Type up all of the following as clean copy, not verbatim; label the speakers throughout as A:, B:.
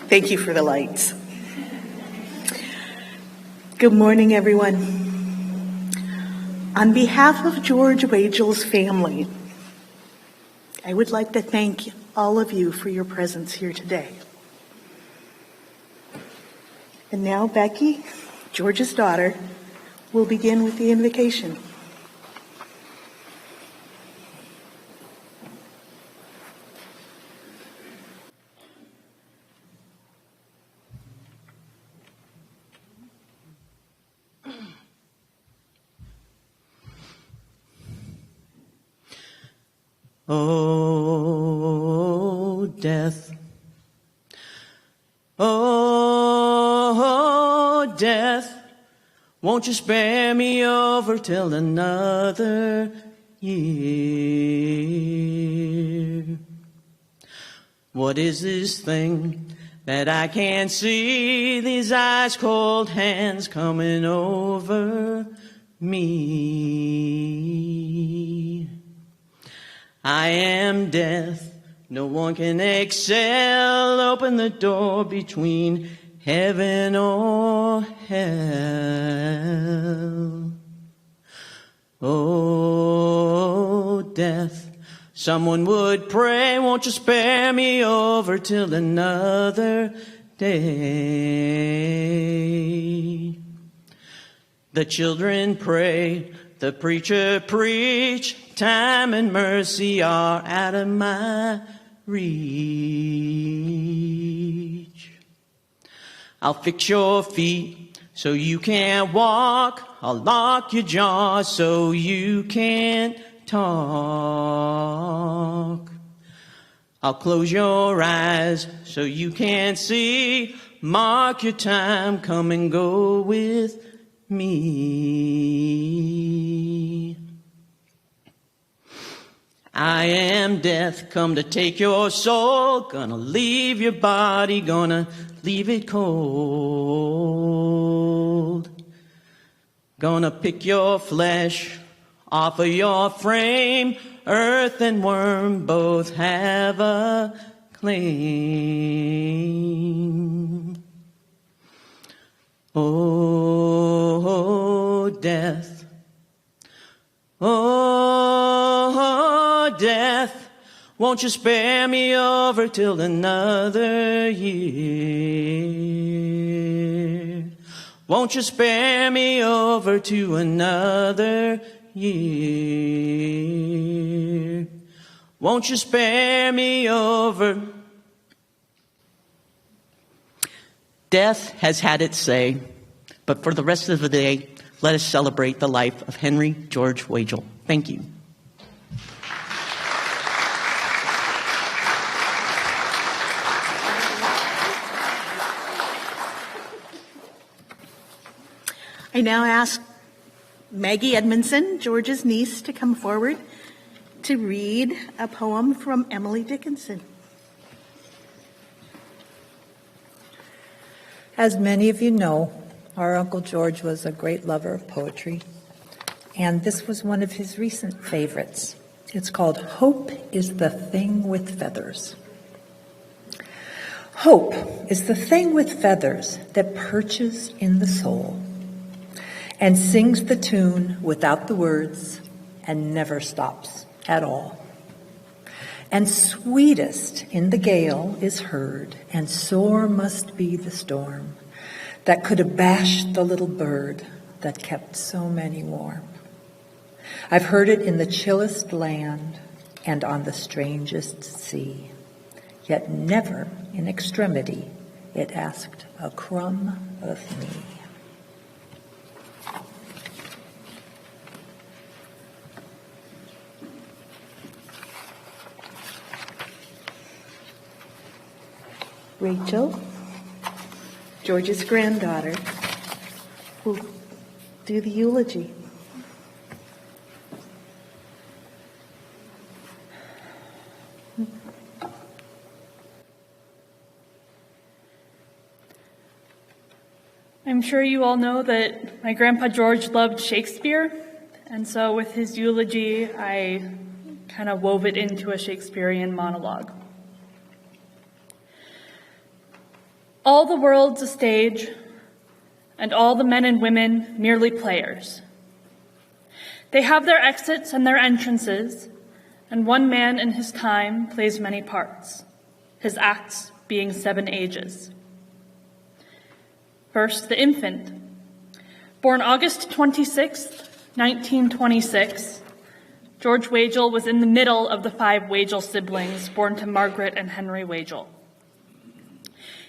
A: Thank you for the lights. Good morning, everyone. On behalf of George Waegell's family, I would like to thank all of you for your presence here today. And now Becky, George's daughter, will begin with the invocation.
B: Oh, death. Oh, death. Won't you spare me over till another year? What is this thing that I can't see? These ice cold hands coming over me. I am death, no one can excel. Open the door between heaven or hell. Oh, death, someone would pray, won't you spare me over till another day? The children pray, the preacher preach, time and mercy are out of my reach. I'll fix your feet so you can't walk. I'll lock your jaw so you can't talk. I'll close your eyes so you can't see. Mark your time, come and go with me. I am death, come to take your soul. Gonna leave your body, gonna leave it cold. Gonna pick your flesh off of your frame. Earth and worm both have a claim. Oh, death. Oh, death, won't you spare me over till another year? Won't you spare me over to another year? Won't you spare me over? Death has had its say, but for the rest of the day, let us celebrate the life of Henri George Waegell. Thank you.
A: I now ask Maggie Edmondson, George's niece, to come forward to read a poem from Emily Dickinson.
C: As many of you know, our Uncle George was a great lover of poetry, and this was one of his recent favorites. It's called Hope is the Thing with Feathers. Hope is the thing with feathers that perches in the soul and sings the tune without the words and never stops at all. And sweetest in the gale is heard, and sore must be the storm that could have bashed the little bird that kept so many warm. I've heard it in the chillest land and on the strangest sea, yet never in extremity it asked a crumb of me.
A: Rachel, George's granddaughter, will do the eulogy.
D: I'm sure you all know that my grandpa George loved Shakespeare, and so with his eulogy, I kind of wove it into a Shakespearean monologue. All the world's a stage, and all the men and women merely players. They have their exits and their entrances, and one man in his time plays many parts, his acts being 7 ages. First, the infant. Born August 26, 1926, George Waegell was in the middle of the 5 Waegell siblings born to Margaret and Henri Waegell.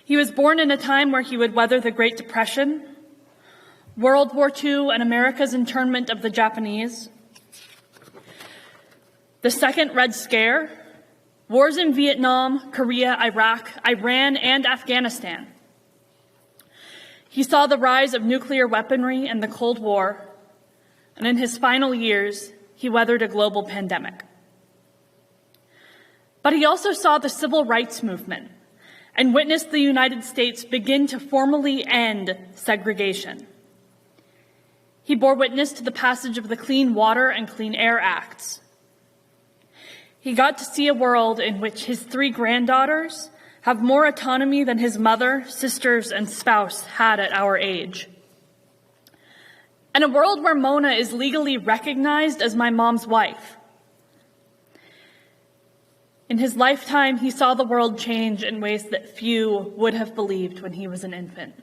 D: He was born in a time where he would weather the Great Depression, World War II and America's internment of the Japanese, the Second Red Scare, wars in Vietnam, Korea, Iraq, Iran, and Afghanistan. He saw the rise of nuclear weaponry and the Cold War, and in his final years, he weathered a global pandemic. But he also saw the civil rights movement and witnessed the United States begin to formally end segregation. He bore witness to the passage of the Clean Water and Clean Air Acts. He got to see a world in which his 3 granddaughters have more autonomy than his mother, sisters, and spouse had at our age. And a world where Mona is legally recognized as my mom's wife. In his lifetime, he saw the world change in ways that few would have believed when he was an infant.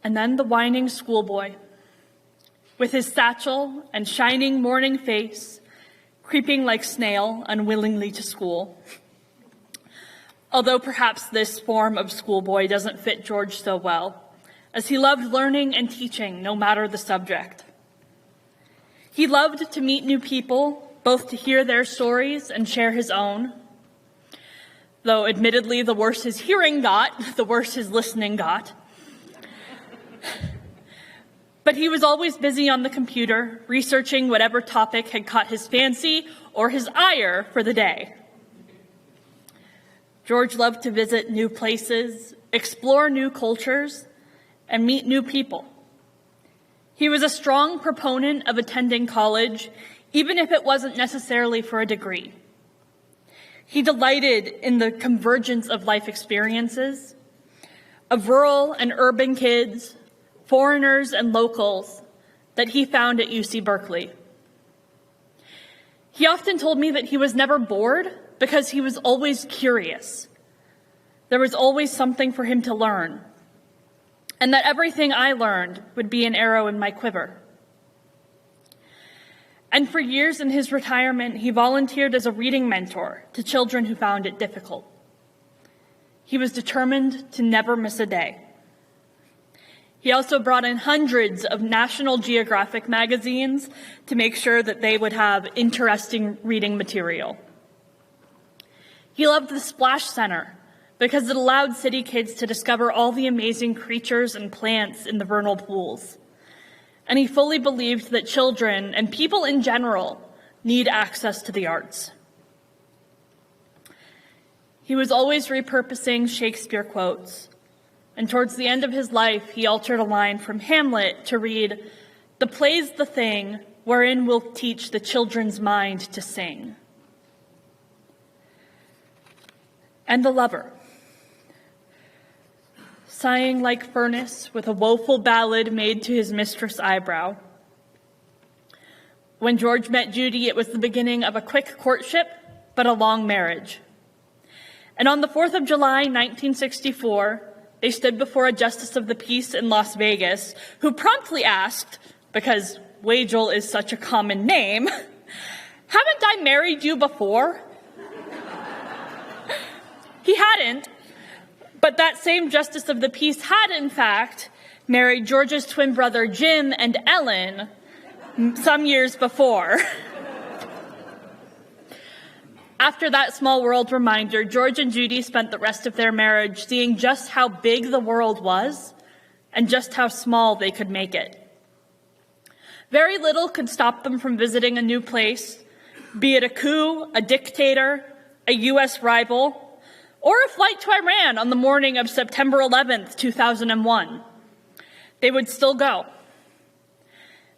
D: And then the whining schoolboy, with his satchel and shining morning face, creeping like snail unwillingly to school. Although perhaps this form of schoolboy doesn't fit George so well, as he loved learning and teaching no matter the subject. He loved to meet new people, both to hear their stories and share his own. Though admittedly, the worse his hearing got, the worse his listening got. But he was always busy on the computer, researching whatever topic had caught his fancy or his ire for the day. George loved to visit new places, explore new cultures, and meet new people. He was a strong proponent of attending college, even if it wasn't necessarily for a degree. He delighted in the convergence of life experiences, of rural and urban kids, foreigners and locals that he found at UC Berkeley. He often told me that he was never bored because he was always curious. There was always something for him to learn, and that everything I learned would be an arrow in my quiver. And for years in his retirement, he volunteered as a reading mentor to children who found it difficult. He was determined to never miss a day. He also brought in hundreds of National Geographic magazines to make sure that they would have interesting reading material. He loved the Splash Center because it allowed city kids to discover all the amazing creatures and plants in the vernal pools. And he fully believed that children and people in general need access to the arts. He was always repurposing Shakespeare quotes. And towards the end of his life, he altered a line from Hamlet to read, "The play's the thing wherein we'll teach the children's mind to sing." And the lover, sighing like furnace with a woeful ballad made to his mistress' eyebrow. When George met Judy, it was the beginning of a quick courtship, but a long marriage. And on the 4th of July, 1964, they stood before a justice of the peace in Las Vegas, who promptly asked, because Waegell is such a common name, "Haven't I married you before?" He hadn't, but that same justice of the peace had, in fact, married George's twin brother Jim and Ellen some years before. After that small world reminder, George and Judy spent the rest of their marriage seeing just how big the world was and just how small they could make it. Very little could stop them from visiting a new place, be it a coup, a dictator, a U.S. rival, or a flight to Iran on the morning of September 11th, 2001. They would still go.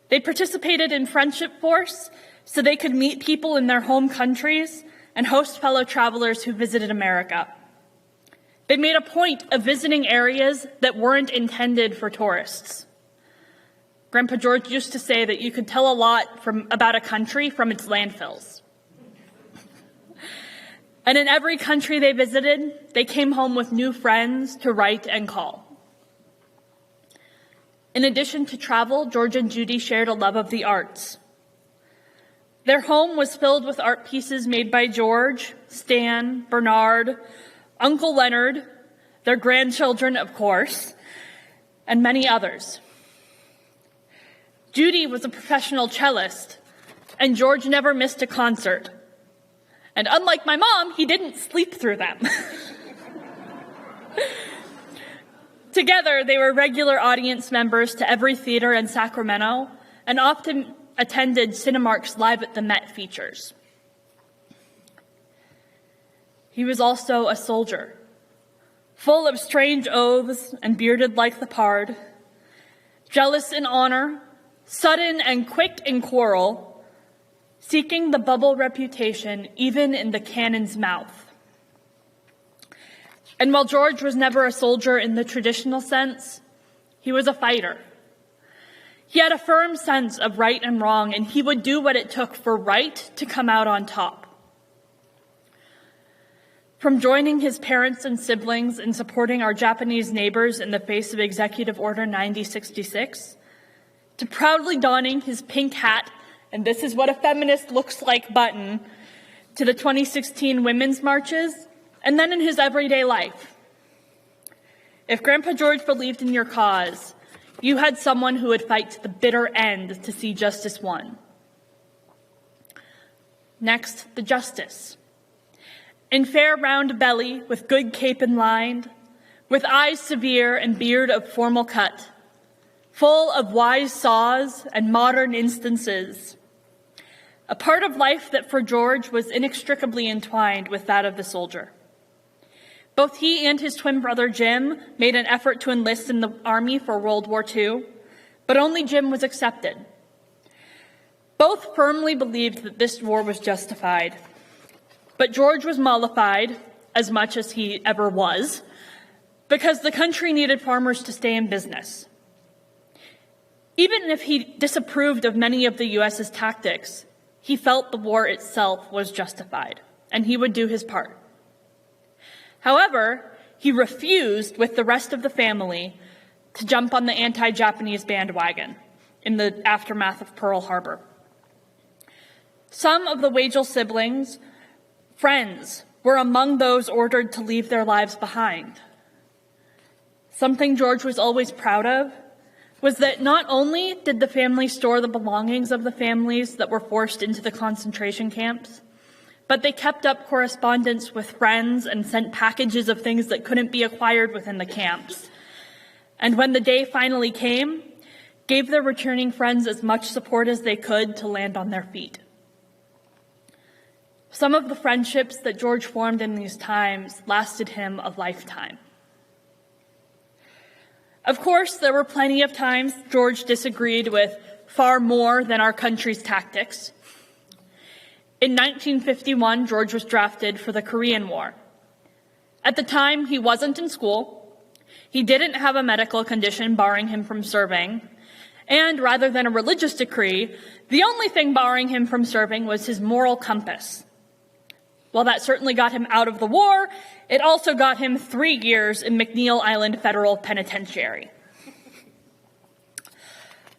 D: They participated in Friendship Force so they could meet people in their home countries and host fellow travelers who visited America. They made a point of visiting areas that weren't intended for tourists. Grandpa George used to say that you could tell a lot about a country from its landfills. And in every country they visited, they came home with new friends to write and call. In addition to travel, George and Judy shared a love of the arts. Their home was filled with art pieces made by George, Stan, Bernard, Uncle Leonard, their grandchildren, of course, and many others. Judy was a professional cellist, and George never missed a concert. And unlike my mom, he didn't sleep through them. Together, they were regular audience members to every theater in Sacramento and often attended Cinemark's Live at the Met features. He was also a soldier, full of strange oaths and bearded like the pard, jealous in honor, sudden and quick in quarrel, seeking the bubble reputation even in the cannon's mouth. And while George was never a soldier in the traditional sense, he was a fighter. He had a firm sense of right and wrong, and he would do what it took for right to come out on top. From joining his parents and siblings in supporting our Japanese neighbors in the face of Executive Order 9066, to proudly donning his pink hat, and this is what a feminist looks like button, to the 2016 women's marches, and then in his everyday life. If Grandpa George believed in your cause, you had someone who would fight to the bitter end to see justice won. Next, the justice. In fair round belly, with good cape and lined, with eyes severe and beard of formal cut, full of wise saws and modern instances, a part of life that for George was inextricably entwined with that of the soldier. Both he and his twin brother Jim made an effort to enlist in the Army for World War II, but only Jim was accepted. Both firmly believed that this war was justified, but George was mollified, as much as he ever was, because the country needed farmers to stay in business. Even if he disapproved of many of the U.S.'s tactics, he felt the war itself was justified, and he would do his part. However, he refused, with the rest of the family, to jump on the anti-Japanese bandwagon in the aftermath of Pearl Harbor. Some of the Waegell siblings, friends, were among those ordered to leave their lives behind. Something George was always proud of was that not only did the family store the belongings of the families that were forced into the concentration camps, but they kept up correspondence with friends and sent packages of things that couldn't be acquired within the camps. And when the day finally came, gave their returning friends as much support as they could to land on their feet. Some of the friendships that George formed in these times lasted him a lifetime. Of course, there were plenty of times George disagreed with far more than our country's tactics. In 1951, George was drafted for the Korean War. At the time, he wasn't in school, he didn't have a medical condition barring him from serving, and rather than a religious decree, the only thing barring him from serving was his moral compass. While that certainly got him out of the war, it also got him 3 years in McNeil Island Federal Penitentiary.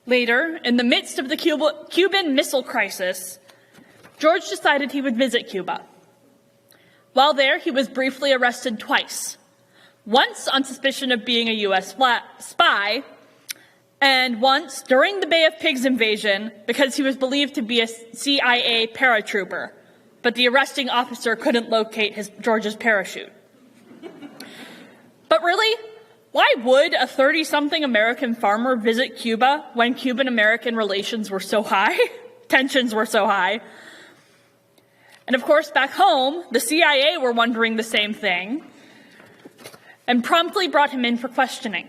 D: Later, in the midst of the Cuban Missile Crisis, George decided he would visit Cuba. While there, he was briefly arrested twice, once on suspicion of being a U.S. spy, and once during the Bay of Pigs invasion because he was believed to be a CIA paratrooper, but the arresting officer couldn't locate George's parachute. But really, why would a 30-something American farmer visit Cuba when Cuban-American relations were so high? Tensions were so high. And of course, back home, the CIA were wondering the same thing and promptly brought him in for questioning.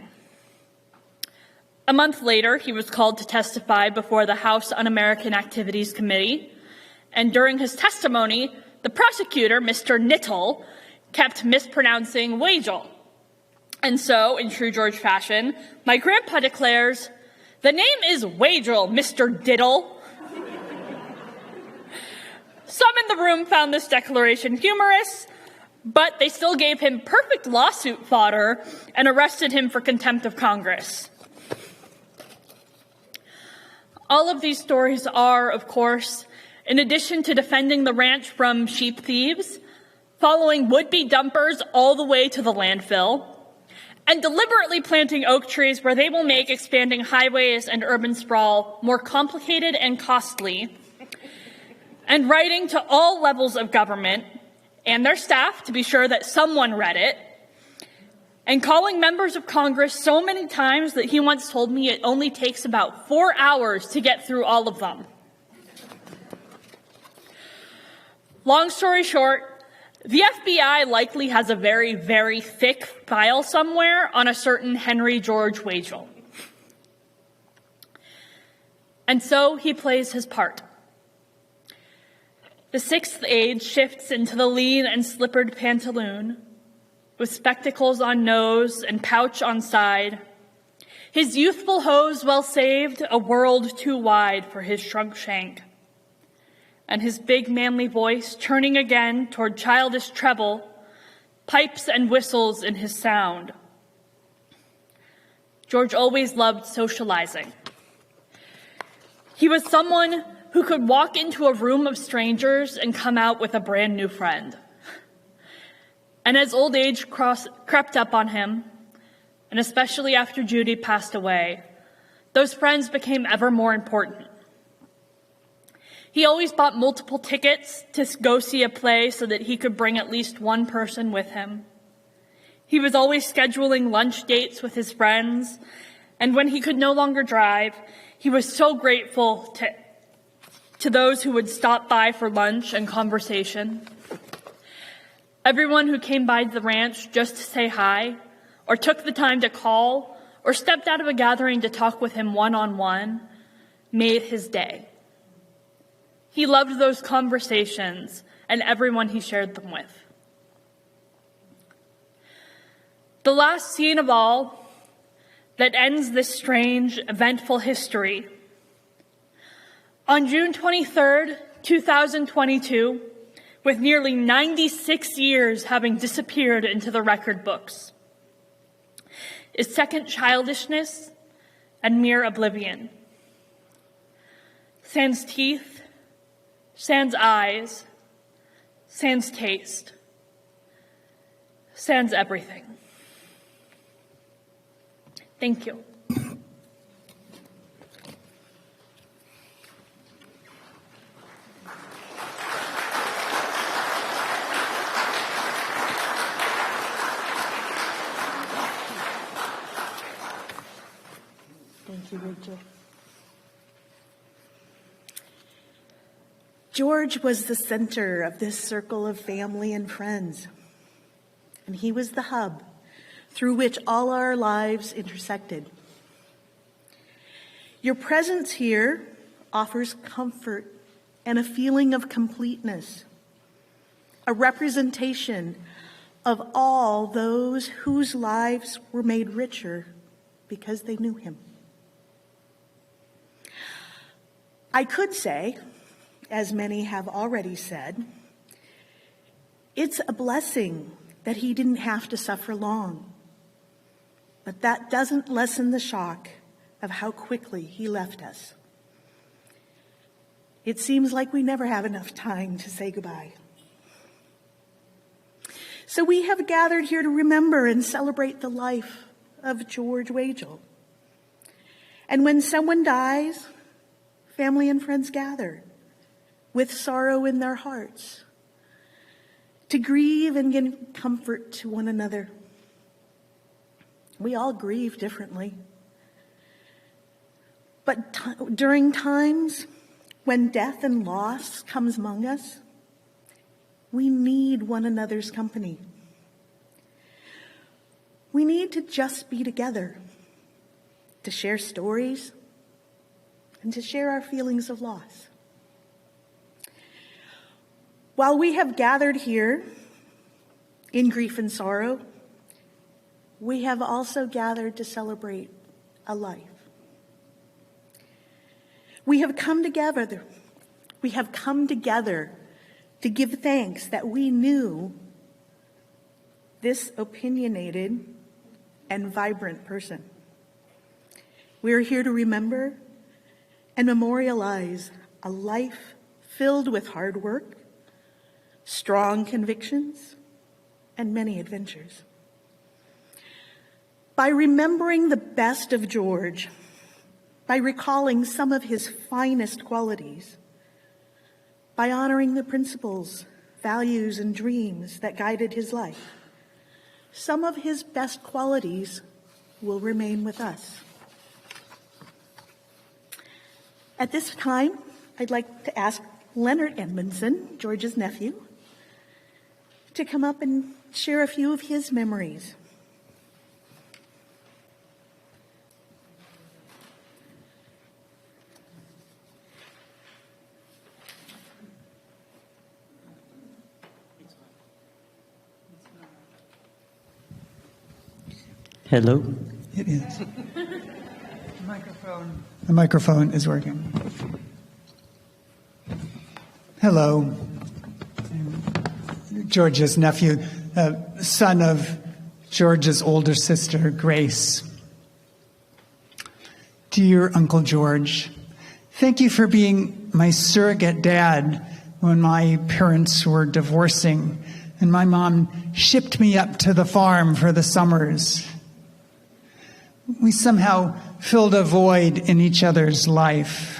D: A month later, he was called to testify before the House Un-American Activities Committee, and during his testimony, the prosecutor, Mr. Nittel, kept mispronouncing Waegell, And so, in true George fashion, my grandpa declares, "The name is Waegell, Mr. Diddle." Some in the room found this declaration humorous, but they still gave him perfect lawsuit fodder and arrested him for contempt of Congress. All of these stories are, of course, in addition to defending the ranch from sheep thieves, following would-be dumpers all the way to the landfill, and deliberately planting oak trees where they will make expanding highways and urban sprawl more complicated and costly, and writing to all levels of government and their staff to be sure that someone read it, and calling members of Congress so many times that he once told me it only takes about 4 hours to get through all of them. Long story short, the FBI likely has a very, very thick file somewhere on a certain Henri George Waegell. And so he plays his part. The sixth age shifts into the lean and slippered pantaloon, with spectacles on nose and pouch on side, his youthful hose well saved, a world too wide for his shrunk shank, and his big manly voice turning again toward childish treble, pipes and whistles in his sound. George always loved socializing. He was someone who could walk into a room of strangers and come out with a brand new friend. And as old age crept up on him, and especially after Judy passed away, those friends became ever more important. He always bought multiple tickets to go see a play so that he could bring at least one person with him. He was always scheduling lunch dates with his friends, and when he could no longer drive, he was so grateful to those who would stop by for lunch and conversation. Everyone who came by the ranch just to say hi, or took the time to call, or stepped out of a gathering to talk with him one-on-one, made his day. He loved those conversations and everyone he shared them with. The last scene of all that ends this strange, eventful history. On June 23rd, 2022, with nearly 96 years having disappeared into the record books, is second childishness and mere oblivion. Sans teeth, sans eyes, sans taste, sans everything. Thank you.
A: Thank you, Rachel. George was the center of this circle of family and friends, and he was the hub through which all our lives intersected. Your presence here offers comfort and a feeling of completeness, a representation of all those whose lives were made richer because they knew him. I could say, as many have already said, it's a blessing that he didn't have to suffer long. But that doesn't lessen the shock of how quickly he left us. It seems like we never have enough time to say goodbye. So we have gathered here to remember and celebrate the life of George Waegell. And when someone dies, family and friends gather with sorrow in their hearts to grieve and give comfort to one another. We all grieve differently. But during times when death and loss comes among us, we need one another's company. We need to just be together, to share stories, and to share our feelings of loss. While we have gathered here in grief and sorrow, we have also gathered to celebrate a life. We have come together to give thanks that we knew this opinionated and vibrant person. We are here to remember and memorialize a life filled with hard work, strong convictions, and many adventures. By remembering the best of George, by recalling some of his finest qualities, by honoring the principles, values, and dreams that guided his life, some of his best qualities will remain with us. At this time, I'd like to ask Leonard Edmondson, George's nephew, to come up and share a few of his memories.
B: Hello.
E: It is. The microphone is working. Hello. George's nephew, son of George's older sister, Grace. Dear Uncle George, thank you for being my surrogate dad when my parents were divorcing and my mom shipped me up to the farm for the summers. We somehow filled a void in each other's lives.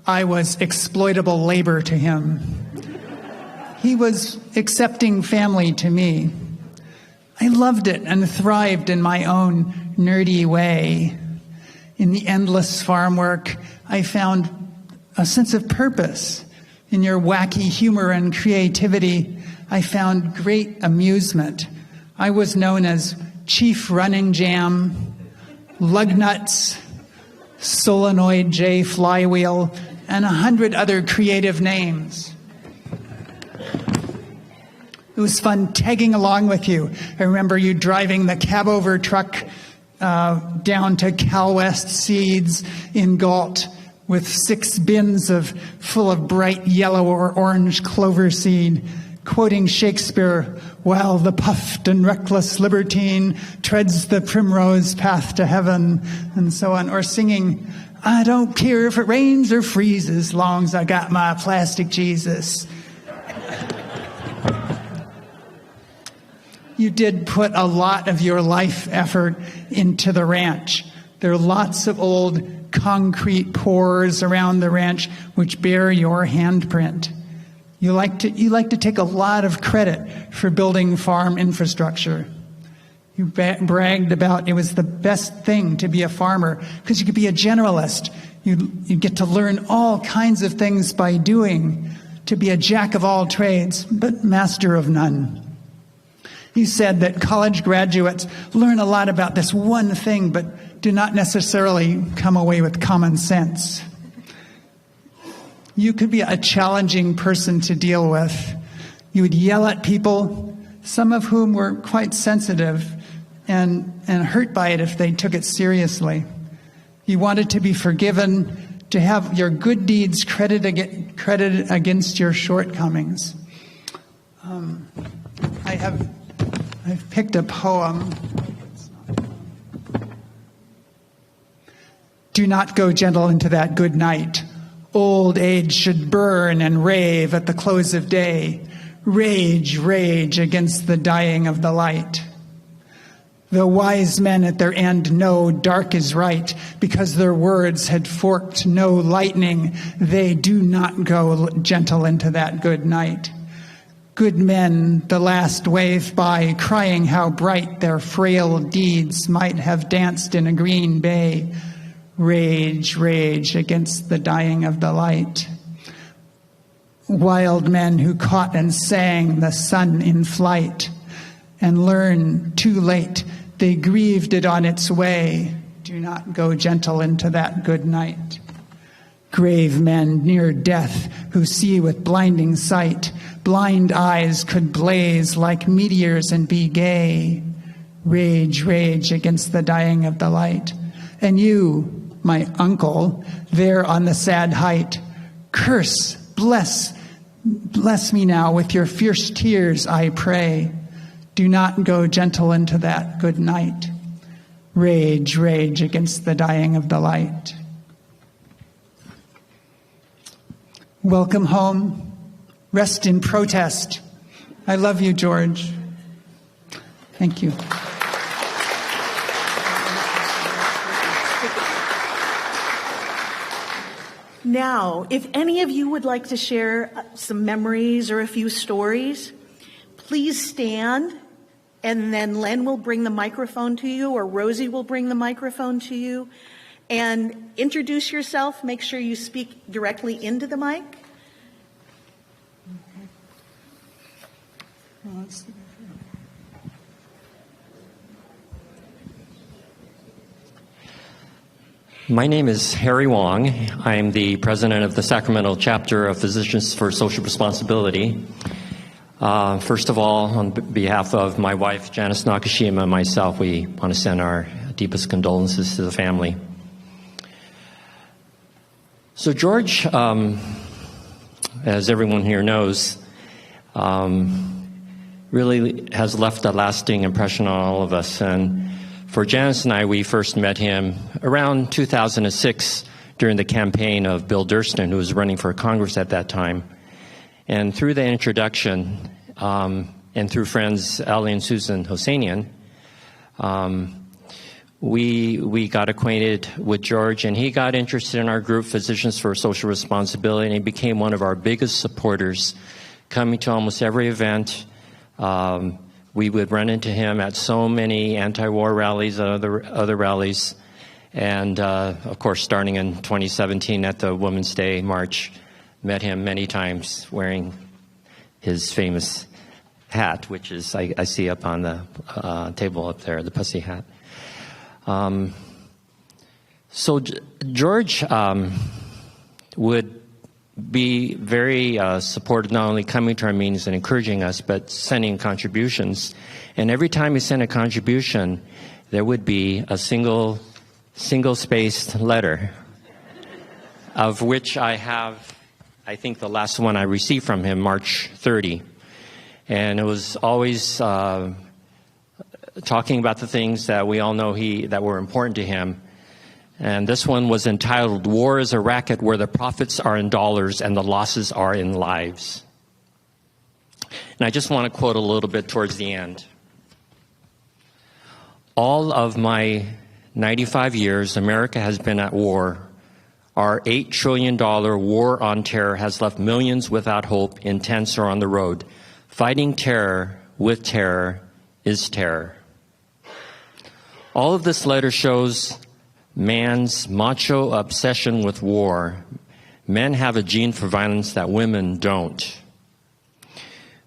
E: I was exploitable labor to him. He was accepting family to me. I loved it and thrived in my own nerdy way. In the endless farm work, I found a sense of purpose. In your wacky humor and creativity, I found great amusement. I was known as Chief Running Jam, Lugnuts, Solenoid J Flywheel, and 100 other creative names. It was fun tagging along with you. I remember you driving the cab-over truck down to Cal West Seeds in Galt with 6 bins full of bright yellow or orange clover seed, quoting Shakespeare, while the puffed and reckless libertine treads the primrose path to heaven, and so on, or singing, I don't care if it rains or freezes, long as I got my plastic Jesus. You did put a lot of your life effort into the ranch. There are lots of old concrete pours around the ranch which bear your handprint. You like to take a lot of credit for building farm infrastructure. You bragged about it was the best thing to be a farmer because you could be a generalist. You get to learn all kinds of things by doing, to be a jack of all trades, but master of none. You said that college graduates learn a lot about this one thing, but do not necessarily come away with common sense. You could be a challenging person to deal with. You would yell at people, some of whom were quite sensitive and hurt by it if they took it seriously. You wanted to be forgiven, to have your good deeds credited against your shortcomings. I've picked a poem. Do not go gentle into that good night. Old age should burn and rave at the close of day. Rage, rage against the dying of the light. The wise men at their end know dark is right, because their words had forked no lightning. They do not go gentle into that good night. Good men, the last wave by, crying how bright their frail deeds might have danced in a green bay. Rage, rage against the dying of the light. Wild men who caught and sang the sun in flight, and learned too late they grieved it on its way. Do not go gentle into that good night. Grave men near death who see with blinding sight, blind eyes could blaze like meteors and be gay. Rage, rage against the dying of the light. And you, my uncle, there on the sad height, curse, bless me now with your fierce tears, I pray. Do not go gentle into that good night. Rage, rage against the dying of the light. Welcome home. Rest in protest. I love you, George. Thank you.
A: Now, if any of you would like to share some memories or a few stories, please stand, and then Len will bring the microphone to you, or Rosie will bring the microphone to you, and introduce yourself. Make sure you speak directly into the mic.
F: My name is Henri Wong. I am the president of the Sacramento chapter of Physicians for Social Responsibility. First of all, on behalf of my wife, Janice Nakashima, and myself, we want to send our deepest condolences to the family. So George, as everyone here knows, really has left a lasting impression on all of us. And for Janice and I, we first met him around 2006 during the campaign of Bill Durston, who was running for Congress at that time. And through the introduction, and through friends Ali and Susan Hosseinian, we got acquainted with George, and he got interested in our group, Physicians for Social Responsibility, and he became one of our biggest supporters, coming to almost every event. We would run into him at so many anti-war rallies and other rallies. And, of course, starting in 2017 at the Women's Day March, met him many times wearing his famous hat, which is, I see up on the table up there, the pussy hat. So George would be very supportive, not only coming to our meetings and encouraging us, but sending contributions. And every time he sent a contribution, there would be a single-spaced letter, of which I have, I think the last one I received from him, March 30. And it was always talking about the things that we all know that were important to him. And this one was entitled, "War is a Racket Where the Profits Are in Dollars and the Losses Are in Lives." And I just want to quote a little bit towards the end. "All of my 95 years, America has been at war. Our $8 trillion war on terror has left millions without hope, in tents or on the road. Fighting terror with terror is terror." All of this letter shows man's macho obsession with war. Men have a gene for violence that women don't.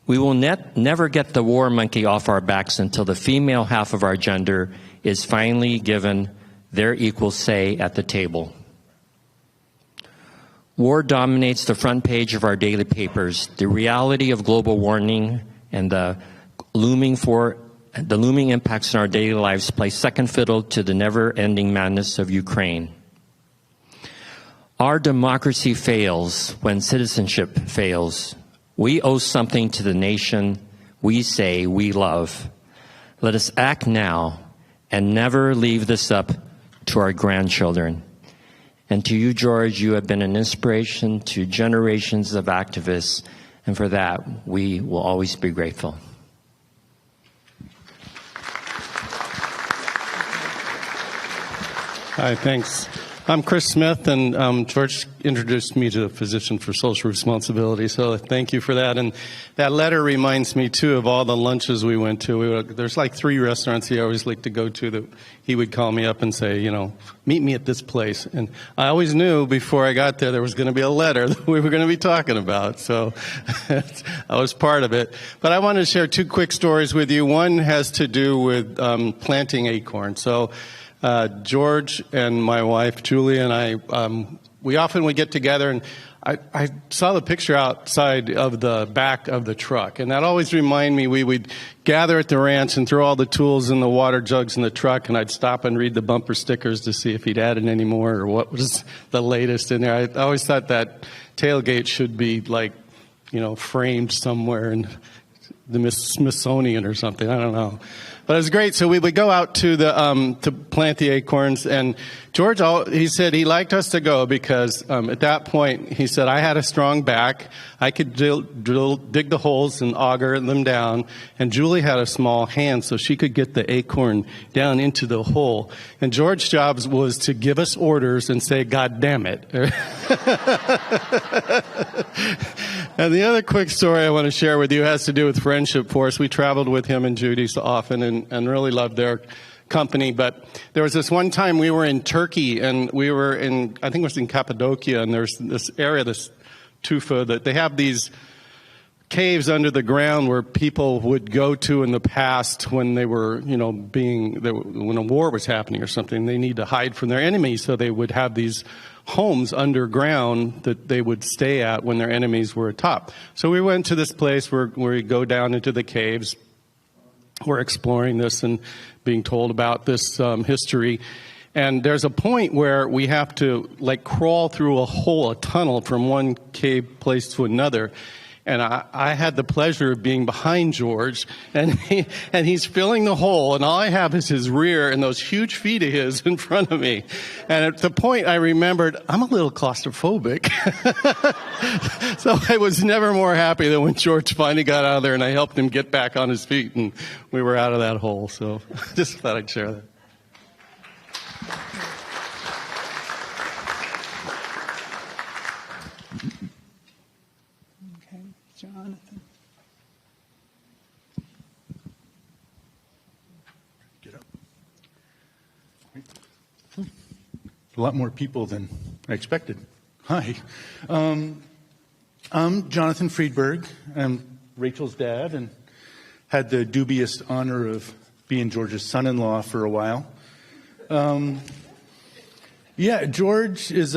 F: We will never get the war monkey off our backs until the female half of our gender is finally given their equal say at the table. War dominates the front page of our daily papers. The reality of global warming and the looming impacts in our daily lives play second fiddle to the never-ending madness of Ukraine. Our democracy fails when citizenship fails. We owe something to the nation we say we love. Let us act now and never leave this up to our grandchildren. And to you, George, you have been an inspiration to generations of activists, and for that, we will always be grateful.
G: Hi, thanks. I'm Chris Smith, and George introduced me to the Physician for Social Responsibility, so thank you for that. And that letter reminds me, too, of all the lunches we went to. There's like 3 restaurants he always liked to go to that he would call me up and say, meet me at this place. And I always knew before I got there was going to be a letter that we were going to be talking about, so I was part of it. But I wanted to share 2 quick stories with you. One has to do with planting acorns. So George and my wife, Julie, and I, we often would get together, and I saw the picture outside of the back of the truck, and that always reminded me we would gather at the ranch and throw all the tools in the water jugs in the truck, and I'd stop and read the bumper stickers to see if he'd added any more or what was the latest in there. I always thought that tailgate should be framed somewhere in the Smithsonian or something. I don't know. But it was great. So we would go out to to plant the acorns, and George, he said he liked us to go because at that point he said I had a strong back, I could dig the holes and auger them down, and Julie had a small hand, so she could get the acorn down into the hole. And George's job was to give us orders and say, "God damn it." And the other quick story I want to share with you has to do with friendship for us. We traveled with him and Judy so often and really loved their company. But there was this one time we were in Turkey, and we were I think it was in Cappadocia, and there's this area, this Tufa, that they have these caves under the ground where people would go to in the past when they were, when a war was happening or something. They need to hide from their enemies, so they would have these homes underground that they would stay at when their enemies were atop. So we went to this place where we go down into the caves. We're exploring this and being told about this history. And there's a point where we have to crawl through a tunnel from one cave place to another. And I had the pleasure of being behind George, and he's filling the hole, and all I have is his rear and those huge feet of his in front of me. And at the point I remembered, I'm a little claustrophobic. So I was never more happy than when George finally got out of there and I helped him get back on his feet, and we were out of that hole. So just thought I'd share that.
H: Jonathan. Get up. A lot more people than I expected. Hi. I'm Jonathan Friedberg. I'm Rachel's dad and had the dubious honor of being George's son-in-law for a while. George is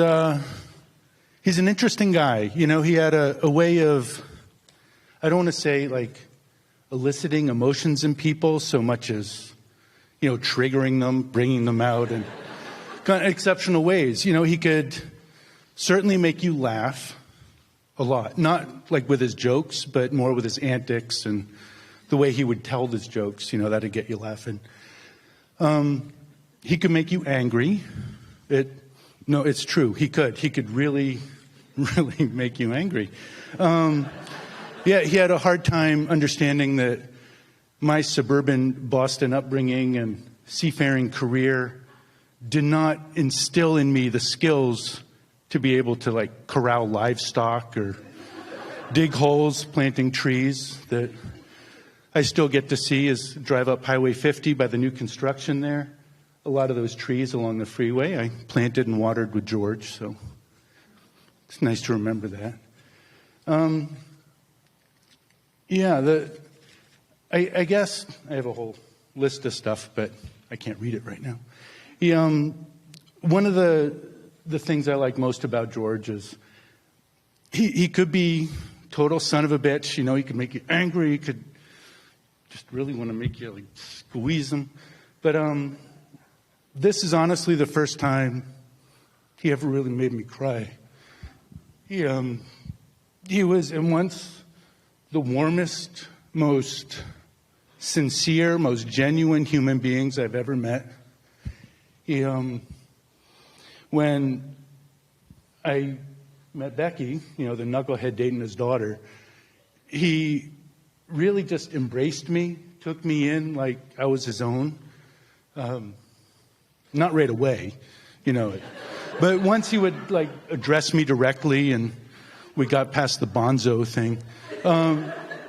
H: he's an interesting guy. He had a way of, I don't want to say eliciting emotions in people so much as, triggering them, bringing them out in kind of exceptional ways. He could certainly make you laugh a lot, not with his jokes, but more with his antics and the way he would tell his jokes, that'd get you laughing. He could make you angry. It's true. He could really make you angry. He had a hard time understanding that my suburban Boston upbringing and seafaring career did not instill in me the skills to be able to corral livestock or dig holes, planting trees that I still get to see as drive up Highway 50 by the new construction there. A lot of those trees along the freeway I planted and watered with George, so it's nice to remember that. I guess I have a whole list of stuff, but I can't read it right now. One of the things I like most about George is he could be total son of a bitch. He could make you angry. He could just really want to make you squeeze him. But this is honestly the first time he ever really made me cry. He was at once the warmest, most sincere, most genuine human beings I've ever met. When I met Becky, the knucklehead dating his daughter, he really just embraced me, took me in like I was his own. Not right away, but once he would address me directly and we got past the bonzo thing,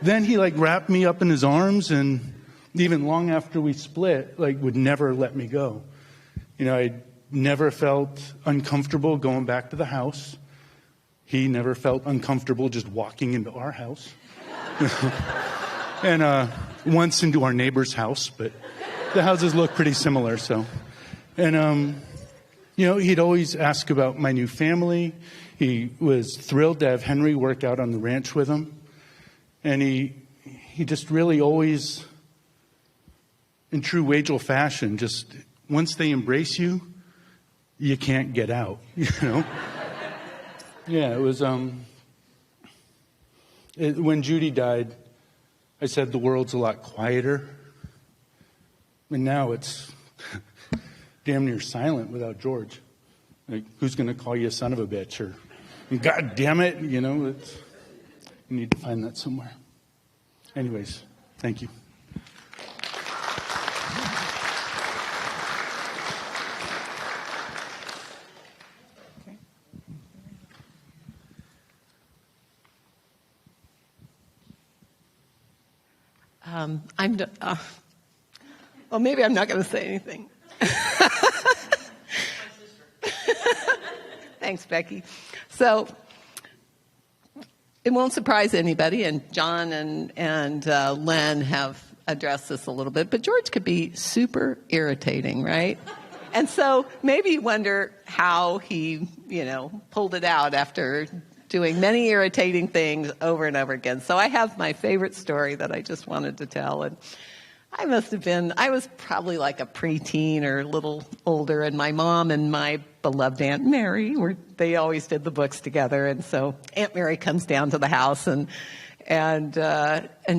H: then he wrapped me up in his arms, and even long after we split, would never let me go. I never felt uncomfortable going back to the house. He never felt uncomfortable just walking into our house. And once into our neighbor's house, but the houses look pretty similar, so. And, he'd always ask about my new family. He was thrilled to have Henri work out on the ranch with him. And he just really always, in true Waegell fashion, just once they embrace you, you can't get out, you know? Yeah, it was, when Judy died, I said the world's a lot quieter. And now it's damn near silent without George. Like, who's going to call you a son of a bitch? Or, God damn it, you know, you need to find that somewhere. Anyways, thank you.
I: Well, maybe I'm not going to say anything. Thanks, Becky. So it won't surprise anybody, and John and Len have addressed this a little bit, but George could be super irritating, right? And so maybe you wonder how he, pulled it out after doing many irritating things over and over again. So I have my favorite story that I just wanted to tell. And I was probably like a preteen or a little older, and my mom and my beloved Aunt Mary, they always did the books together. And so Aunt Mary comes down to the house and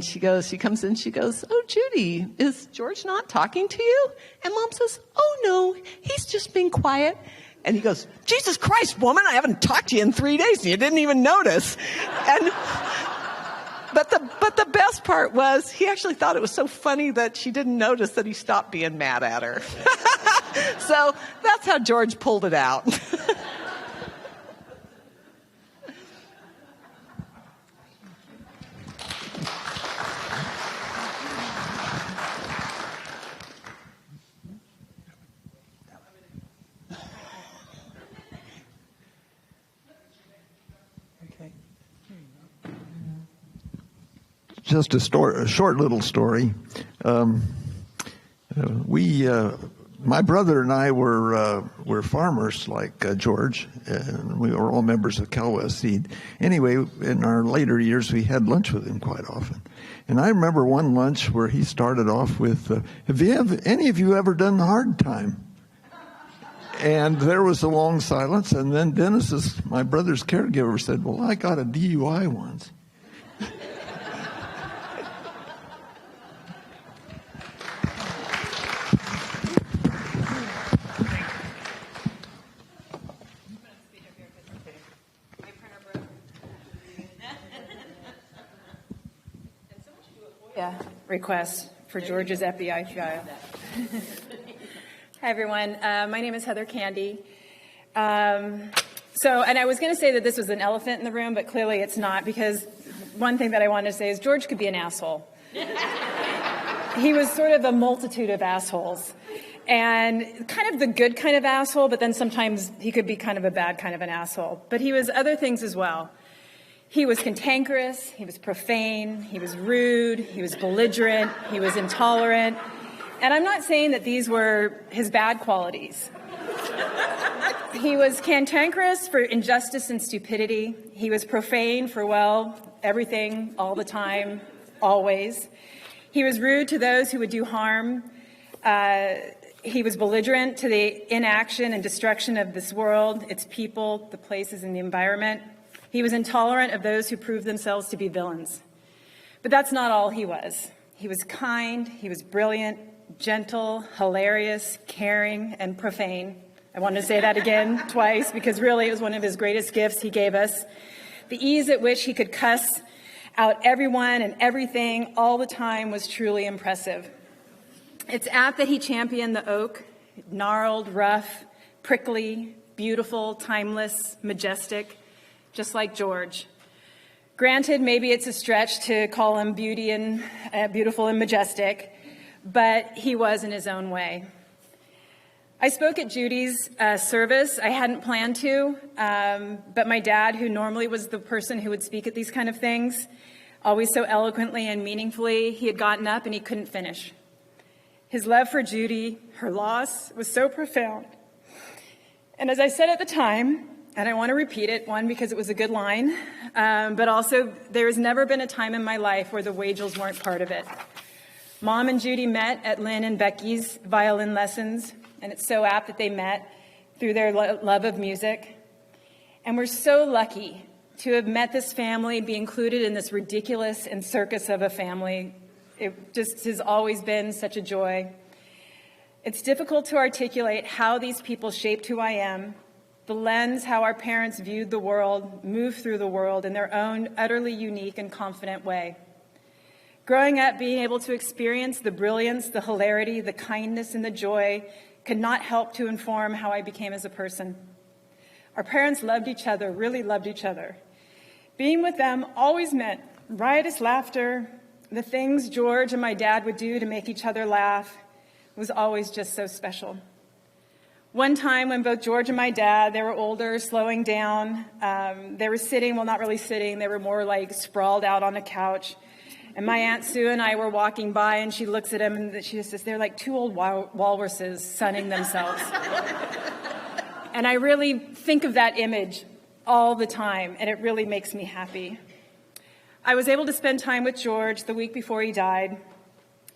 I: she comes in, she goes, "Oh, Judy, is George not talking to you?" And Mom says, "Oh, no, he's just being quiet." And he goes, "Jesus Christ, woman, I haven't talked to you in 3 days and you didn't even notice." But the best part was he actually thought it was so funny that she didn't notice that he stopped being mad at her. So that's how George pulled it out.
J: Just a short little story. My brother and I were farmers like George, and we were all members of Cal West Seed. Anyway, in our later years, we had lunch with him quite often. And I remember one lunch where he started off with, "Have any of you ever done hard time?" And there was a long silence, and then Dennis, my brother's caregiver, said, "Well, I got a DUI once."
K: Request for George's FBI trial. Hi, everyone. My name is Heather Candy. And I was going to say that this was an elephant in the room, but clearly it's not, because one thing that I wanted to say is George could be an asshole. He was sort of a multitude of assholes, and kind of the good kind of asshole, but then sometimes he could be kind of a bad kind of an asshole. But he was other things as well. He was cantankerous, he was profane, he was rude, he was belligerent, he was intolerant. And I'm not saying that these were his bad qualities. He was cantankerous for injustice and stupidity. He was profane for, everything, all the time, always. He was rude to those who would do harm. He was belligerent to the inaction and destruction of this world, its people, the places, and the environment. He was intolerant of those who proved themselves to be villains. But that's not all he was. He was kind, he was brilliant, gentle, hilarious, caring, and profane. I wanted to say that again twice, because really it was one of his greatest gifts he gave us. The ease at which he could cuss out everyone and everything all the time was truly impressive. It's apt that he championed the oak, gnarled, rough, prickly, beautiful, timeless, majestic, just like George. Granted, maybe it's a stretch to call him beautiful and majestic, but he was in his own way. I spoke at Judy's service. I hadn't planned to, but my dad, who normally was the person who would speak at these kind of things, always so eloquently and meaningfully, he had gotten up and he couldn't finish. His love for Judy, her loss, was so profound. And as I said at the time, and I want to repeat it, one, because it was a good line, but also there has never been a time in my life where the Waegells weren't part of it. Mom and Judy met at Lynn and Becky's violin lessons, and it's so apt that they met through their love of music. And we're so lucky to have met this family, be included in this ridiculous and circus of a family. It just has always been such a joy. It's difficult to articulate how these people shaped who I am, the lens how our parents viewed the world, moved through the world in their own utterly unique and confident way. Growing up, being able to experience the brilliance, the hilarity, the kindness, and the joy could not help to inform how I became as a person. Our parents loved each other, really loved each other. Being with them always meant riotous laughter, the things George and my dad would do to make each other laugh was always just so special. One time when both George and my dad, they were older, slowing down, they were sitting, well, not really sitting, they were more like sprawled out on a couch. And my Aunt Sue and I were walking by, and she looks at him, and she just says, they're like two old walruses sunning themselves. And I really think of that image all the time, and it really makes me happy. I was able to spend time with George the week before he died.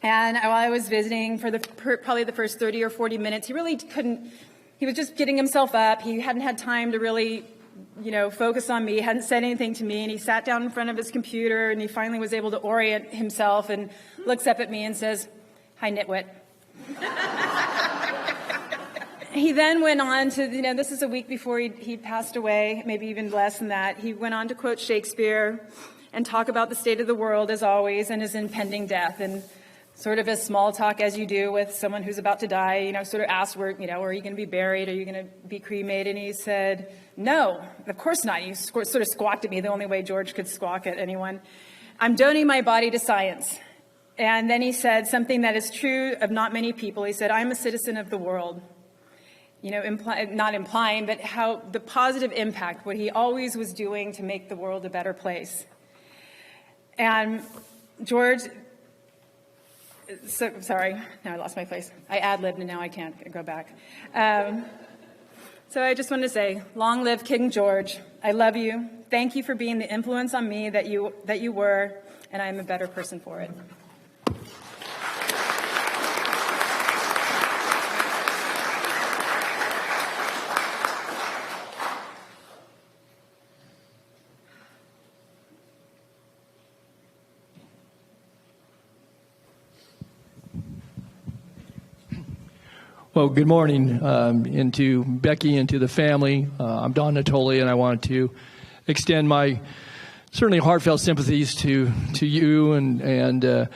K: And while I was visiting for probably the first 30 or 40 minutes, he really couldn't, he was just getting himself up. He hadn't had time to really, focus on me. He hadn't said anything to me. And he sat down in front of his computer, and he finally was able to orient himself and looks up at me and says, "Hi, nitwit." He then went on to, this is a week before he passed away, maybe even less than that. He went on to quote Shakespeare and talk about the state of the world as always and his impending death. And sort of as small talk as you do with someone who's about to die, sort of asked, are you going to be buried? Are you going to be cremated? And he said, "No, of course not." He sort of squawked at me the only way George could squawk at anyone. "I'm donating my body to science." And then he said something that is true of not many people. He said, "I'm a citizen of the world." Not implying, but how the positive impact, what he always was doing to make the world a better place. And George, sorry, now I lost my place. I ad-libbed and now I can't go back. So I just wanted to say, long live King George. I love you. Thank you for being the influence on me that you were, and I am a better person for it.
L: Well, good morning, and to Becky and to the family. I'm Don Natoli, and I wanted to extend my certainly heartfelt sympathies to you. And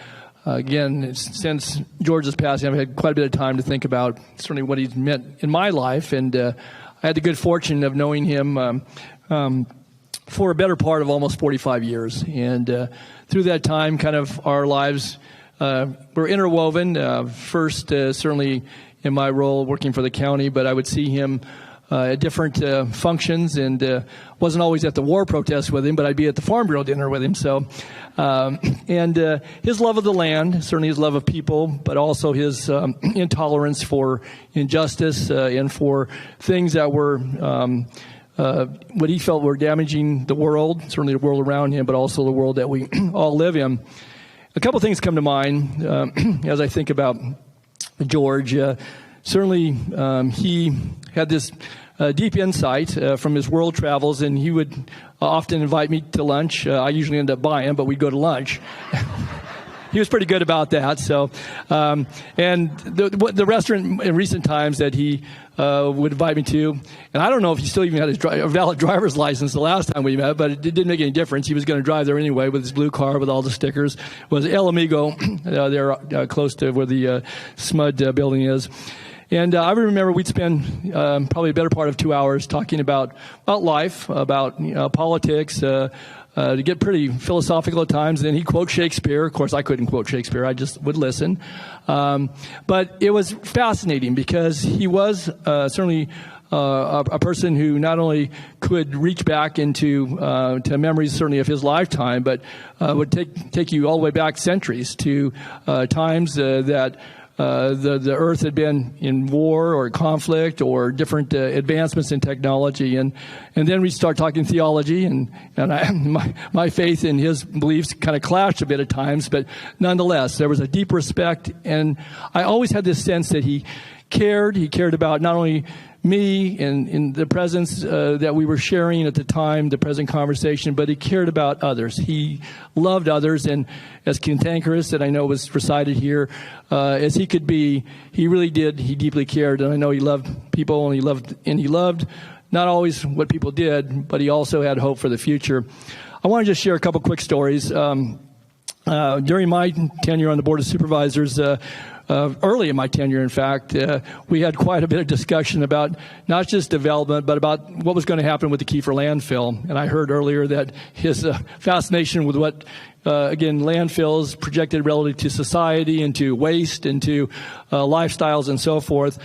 L: again, since George's passing, I've had quite a bit of time to think about certainly what he's meant in my life. And I had the good fortune of knowing him for a better part of almost 45 years. And through that time, kind of our lives were interwoven. First, certainly in my role working for the county, but I would see him at different functions, and wasn't always at the war protest with him, but I'd be at the Farm Bureau dinner with him. So, and his love of the land, certainly his love of people, but also his intolerance for injustice and for things that were what he felt were damaging the world, certainly the world around him, but also the world that we all live in. A couple things come to mind as I think about George. Certainly he had this deep insight from his world travels, and he would often invite me to lunch. I usually end up buying, but we'd go to lunch. He was pretty good about that. So, and the restaurant in recent times that he would invite me to, and I don't know if he still even had his valid driver's license the last time we met, but it didn't make any difference. He was going to drive there anyway with his blue car with all the stickers. It was El Amigo there close to where the SMUD building is. And I remember we'd spend probably a better part of 2 hours talking about life, about politics, to get pretty philosophical at times. Then he'd quote Shakespeare. Of course, I couldn't quote Shakespeare. I just would listen. But it was fascinating because he was certainly a person who not only could reach back into to memories certainly of his lifetime, but would take you all the way back centuries to times that the earth had been in war or conflict or different advancements in technology. And then we start talking theology, and my faith in his beliefs kind of clashed a bit at times, but nonetheless, there was a deep respect. And I always had this sense that he cared about not only me and in the presence that we were sharing at the time, the present conversation, but he cared about others. He loved others, and as cantankerous that I know was recited here, as he could be, he really did. He deeply cared, and I know he loved people, and he loved not always what people did, but he also had hope for the future. I want to just share a couple quick stories. During my tenure on the Board of Supervisors, early in my tenure, in fact, we had quite a bit of discussion about not just development, but about what was going to happen with the Kiefer landfill. And I heard earlier that his fascination with what, again, landfills projected relative to society and to waste and to lifestyles and so forth.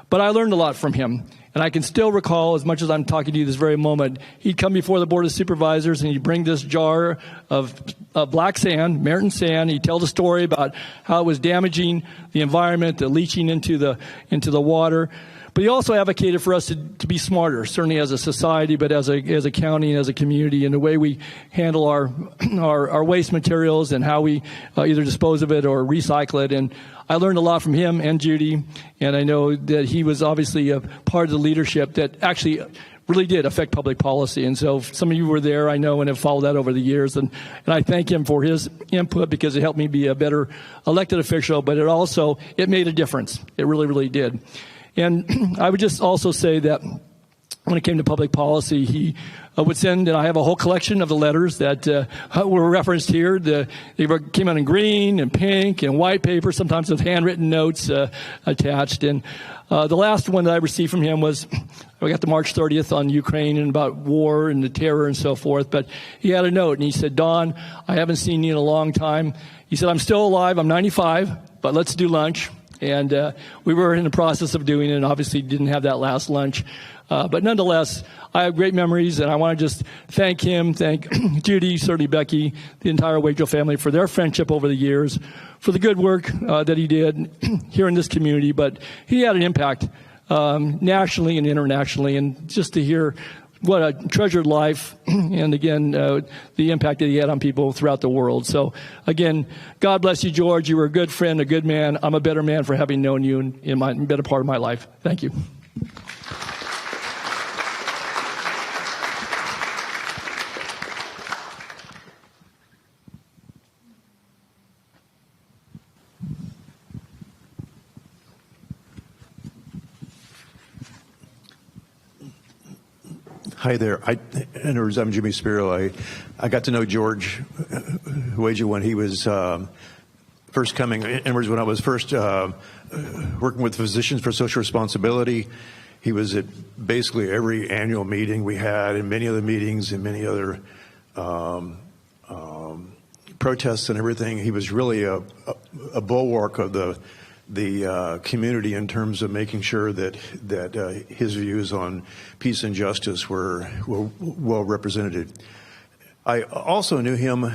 L: But I learned a lot from him. And I can still recall, as much as I'm talking to you this very moment, he'd come before the Board of Supervisors and he'd bring this jar of black sand, Merton sand. He'd tell the story about how it was damaging the environment, the leaching into the water. But he also advocated for us to be smarter, certainly as a society, but as a county and as a community, in the way we handle our waste materials and how we either dispose of it or recycle it. And I learned a lot from him and Judy, and I know that he was obviously a part of the leadership that actually really did affect public policy. And so some of you were there, I know, and have followed that over the years. And I thank him for his input, because it helped me be a better elected official, but it made a difference. It really, really did. And I would just also say that when it came to public policy, he would send, and I have a whole collection of the letters that were referenced here. They came out in green and pink and white paper, sometimes with handwritten notes attached. And the last one that I received from him was, I got the March 30th on Ukraine and about war and the terror and so forth. But he had a note, and he said, "Don, I haven't seen you in a long time." He said, "I'm still alive. I'm 95, but let's do lunch." And we were in the process of doing it, and obviously didn't have that last lunch. But nonetheless, I have great memories, and I want to just thank him, thank Judy, certainly Becky, the entire Waegell family for their friendship over the years, for the good work that he did here in this community. But he had an impact nationally and internationally, and just to hear what a treasured life, and again, the impact that he had on people throughout the world. So again, God bless you, George. You were a good friend, a good man. I'm a better man for having known you in my better part of my life. Thank you.
M: Hi there. I'm Jimmy Spiro. I got to know George Waegell when he was first coming. In other words, when I was first working with Physicians for Social Responsibility, he was at basically every annual meeting we had, and many other meetings, and many other protests and everything. He was really a bulwark of the community in terms of making sure that his views on peace and justice were well represented. I also knew him.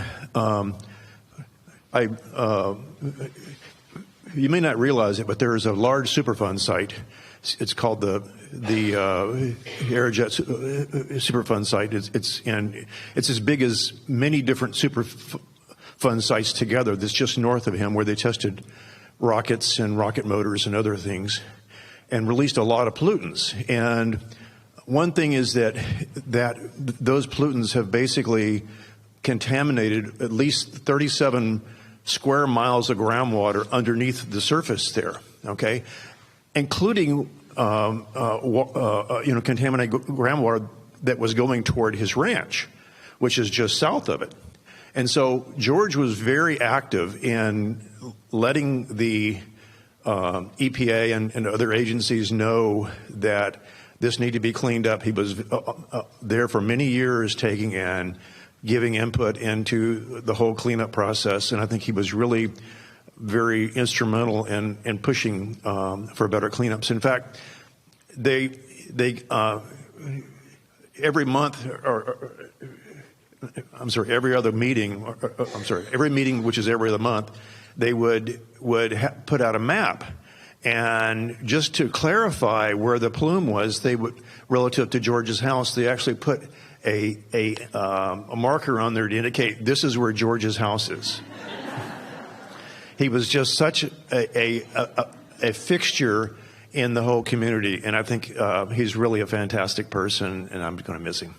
M: You may not realize it, but there is a large Superfund site. It's called the Aerojet Superfund site. It's as big as many different Superfund sites together. That's just north of him, where they tested rockets and rocket motors and other things, and released a lot of pollutants. And one thing is that those pollutants have basically contaminated at least 37 square miles of groundwater underneath the surface there, okay, including contaminated groundwater that was going toward his ranch, which is just south of it. And so George was very active in letting the EPA and other agencies know that this needed to be cleaned up. He was there for many years, taking and giving input into the whole cleanup process. And I think he was really very instrumental in pushing for better cleanups. In fact, they every month, every meeting, which is every other month, they would put out a map. And just to clarify where the plume was, they would, relative to George's house, they actually put a marker on there to indicate this is where George's house is. He was just such a fixture in the whole community, and I think he's really a fantastic person, and I'm going to miss him.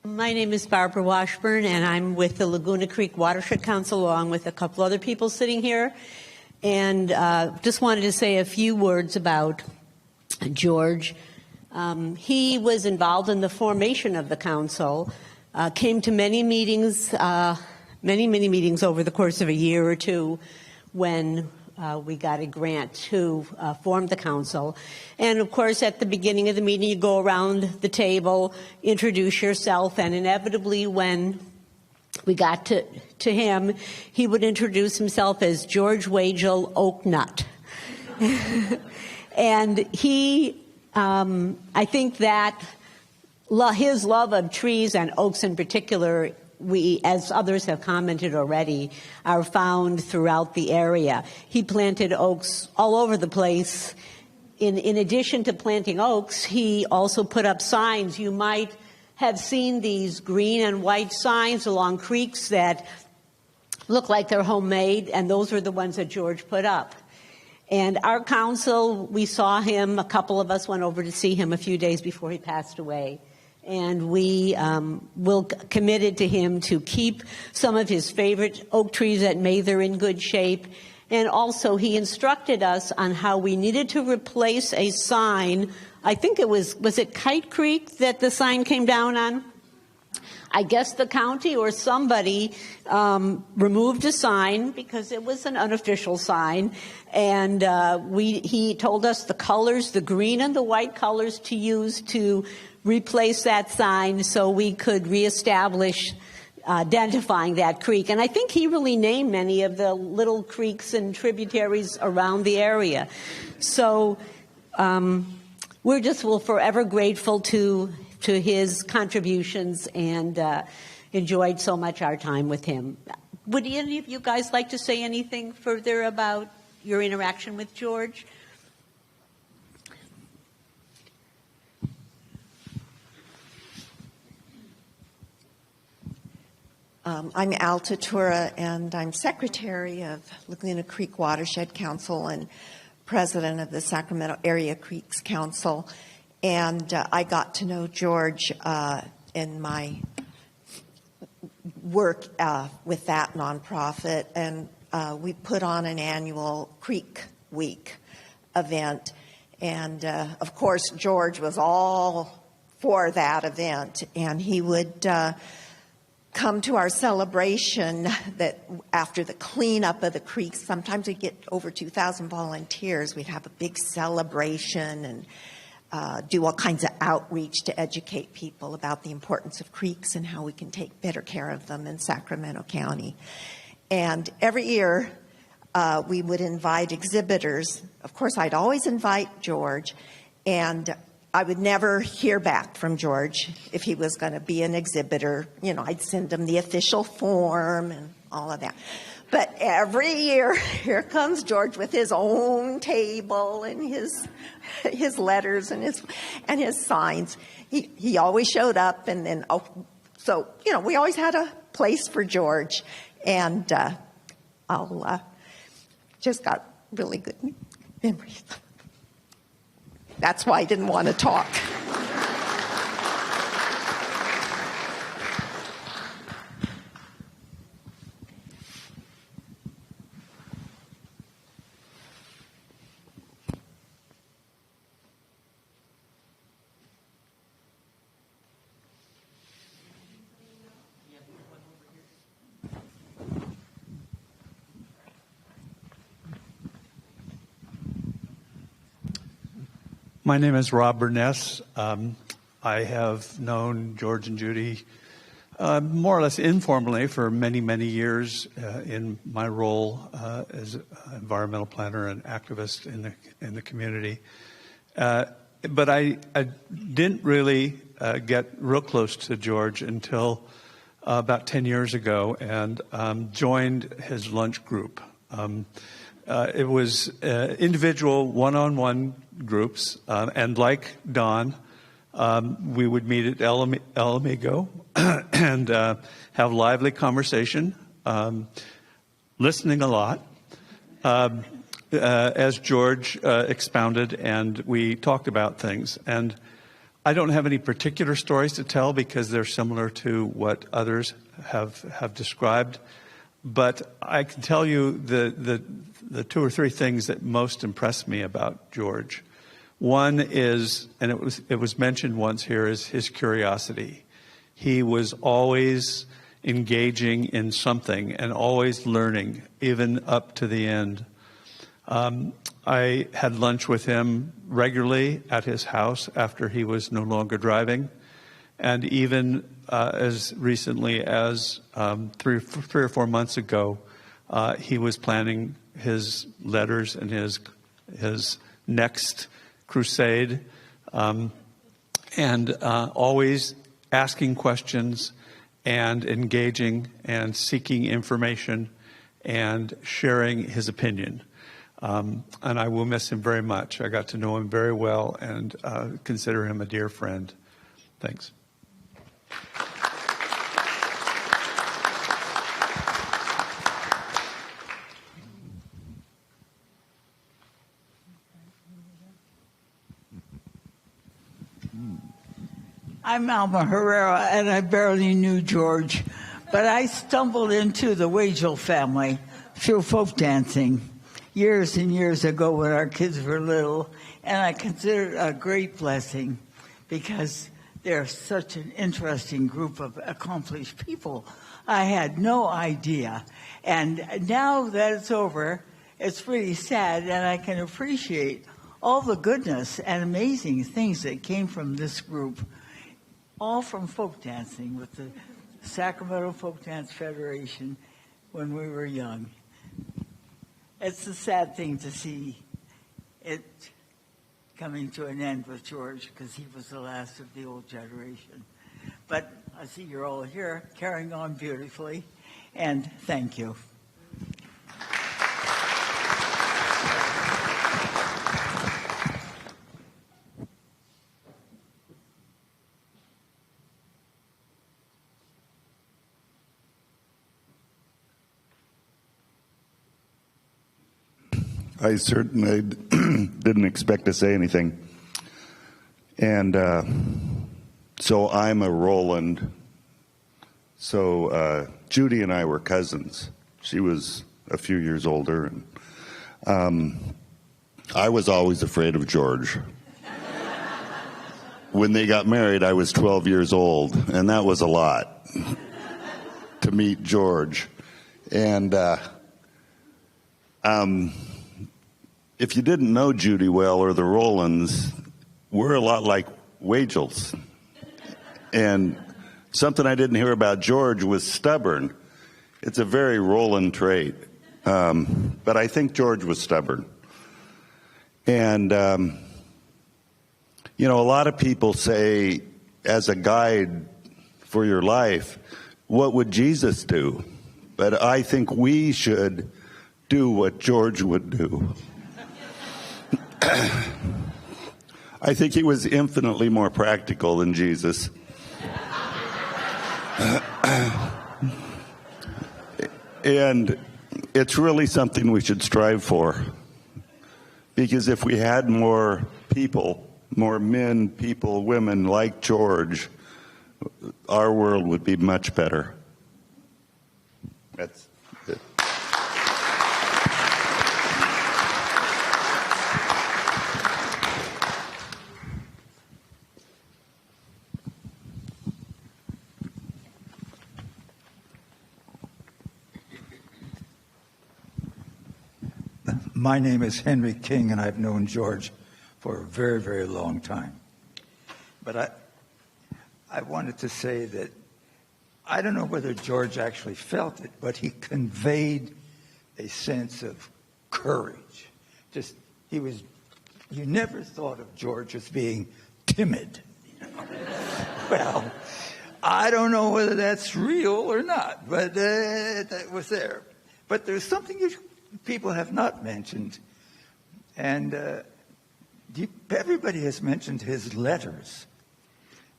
N: My name is Barbara Washburn, and I'm with the Laguna Creek Watershed Council, along with a couple other people sitting here. And just wanted to say a few words about George. He was involved in the formation of the council, came to many meetings, many meetings over the course of a year or two when we got a grant to form the council. And of course, at the beginning of the meeting, you go around the table, introduce yourself, and inevitably when we got to him, he would introduce himself as George Waegell Oaknut. And he, I think that his love of trees and oaks in particular, we, as others have commented already, are found throughout the area. He planted oaks all over the place. In addition to planting oaks, he also put up signs. You might have seen these green and white signs along creeks that look like they're homemade, and those are the ones that George put up. And our council, we saw him, a couple of us went over to see him a few days before he passed away. And we committed to him to keep some of his favorite oak trees at Mather in good shape. And also he instructed us on how we needed to replace a sign. I think it was it Kite Creek that the sign came down on? I guess the county or somebody removed a sign because it was an unofficial sign. And he told us the colors, the green and the white colors to use to replace that sign so we could reestablish identifying that creek. And I think he really named many of the little creeks and tributaries around the area. So we're forever grateful to his contributions and enjoyed so much our time with him. Would any of you guys like to say anything further about your interaction with George?
O: I'm Al Tatura, and I'm secretary of Laguna Creek Watershed Council and president of the Sacramento Area Creeks Council. And I got to know George in my work with that nonprofit, and we put on an annual Creek Week event. And, of course, George was all for that event, and he would come to our celebration that after the cleanup of the creeks. Sometimes we'd get over 2,000 volunteers. We'd have a big celebration and do all kinds of outreach to educate people about the importance of creeks and how we can take better care of them in Sacramento County. And every year we would invite exhibitors. Of course, I'd always invite George, and I would never hear back from George if he was going to be an exhibitor. You know, I'd send him the official form and all of that. But every year, here comes George with his own table and his letters and his signs. He always showed up, and then so you know, we always had a place for George, and I'll just got really good memories. That's why I didn't want to talk.
H: My name is Rob Burness. I have known George and Judy more or less informally for many, many years in my role as an environmental planner and activist in the community. But I didn't really get real close to George until about 10 years ago and joined his lunch group. It was individual one-on-one groups, and like Don, we would meet at El Amigo and have lively conversation, listening a lot, as George expounded, and we talked about things. And I don't have any particular stories to tell because they're similar to what others have described. But I can tell you the two or three things that most impressed me about George. One is, and it was mentioned once here, is his curiosity. He was always engaging in something and always learning, even up to the end. I had lunch with him regularly at his house after he was no longer driving, and even as recently as 3 or 4 months ago, he was planning his letters and his next crusade, and always asking questions and engaging and seeking information and sharing his opinion. And I will miss him very much. I got to know him very well and consider him a dear friend. Thanks.
P: I'm Alma Herrera, and I barely knew George, but I stumbled into the Waegell family through folk dancing years and years ago when our kids were little, and I consider it a great blessing because they're such an interesting group of accomplished people. I had no idea, and now that it's over, it's really sad, and I can appreciate all the goodness and amazing things that came from this group, all from folk dancing with the Sacramento Folk Dance Federation when we were young. It's a sad thing to see it coming to an end with George because he was the last of the old generation. But I see you're all here carrying on beautifully, and thank you.
Q: I certainly didn't expect to say anything. And so I'm a Roland. So Judy and I were cousins. She was a few years older. And I was always afraid of George. When they got married, I was 12 years old, and that was a lot to meet George. And if you didn't know Judy well or the Rolands, we're a lot like Waegells. And something I didn't hear about George was stubborn. It's a very Roland trait. But I think George was stubborn. And, you know, a lot of people say, as a guide for your life, what would Jesus do? But I think we should do what George would do. I think he was infinitely more practical than Jesus. And it's really something we should strive for. Because if we had more people, more men, people, women like George, our world would be much better. That's it.
R: My name is Henri King, and I've known George for a very, very long time. But I wanted to say that I don't know whether George actually felt it, but he conveyed a sense of courage. You never thought of George as being timid. Well, I don't know whether that's real or not, but that was there. But there's something people have not mentioned, and everybody has mentioned his letters.